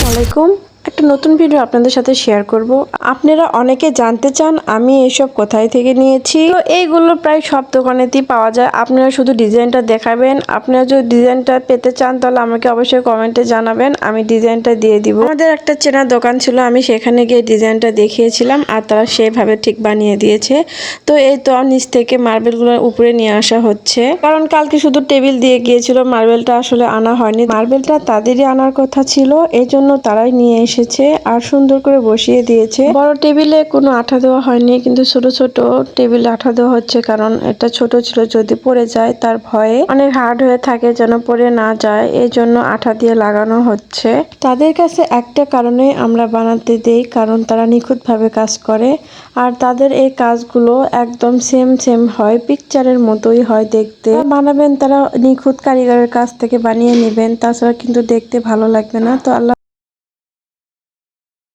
আলাইকুম। একটা নতুন ভিডিও আপনাদের সাথে শেয়ার করব। আপনারা অনেকে জানতে চান আমি এসব কোথায় থেকে নিয়েছি। তো এইগুলো প্রায় সব দোকানেতেই পাওয়া যায়। আপনারা শুধু ডিজাইনটা দেখাবেন। আপনারা যদি ডিজাইনটা পেতে চান তাহলে আমাকে অবশ্যই কমেন্টে জানাবেন, আমি ডিজাইনটা দিয়ে দিব। আমাদের একটা চেনা দোকান ছিল, আমি সেখানে গিয়ে ডিজাইনটা দেখিয়েছিলাম আর তারা সেভাবে ঠিক বানিয়ে দিয়েছে। তো এই তো নিচ থেকে মার্বেলগুলো উপরে নিয়ে আসা হচ্ছে, কারণ কালকে শুধু টেবিল দিয়ে গিয়েছিল, মার্বেলটা আসলে আনা হয়নি। মার্বেলটা তাদেরই আনার কথা ছিল, এই জন্য তারাই নিয়ে এসেছে আর সুন্দর করে বসিয়ে দিয়েছে। বড় টেবিলে কোনো আঠা দেওয়া হয়নি, কিন্তু ছোট ছোট টেবিলে আঠা দেওয়া হচ্ছে, কারণ এটা ছোট ছিল, যদি পড়ে যায় তার ভয়ে অনেক হার্ড হয়ে থাকে, যেন পড়ে না যায়, এই জন্য আঠা দিয়ে লাগানো হচ্ছে। তাদের কাছে একটা কারণে আমরা বানাতে দেই, কারণ তারা নিখুঁতভাবে কাজ করে আর তাদের এই কাজগুলো একদম সেম হয়, পিকচারের মতোই হয় দেখতে। বানাবেন তারা নিখুঁত কারিগরের কাছ থেকে বানিয়ে নেবেন, তাছাড়া কিন্তু দেখতে ভালো লাগবে না। তো আল্লাহ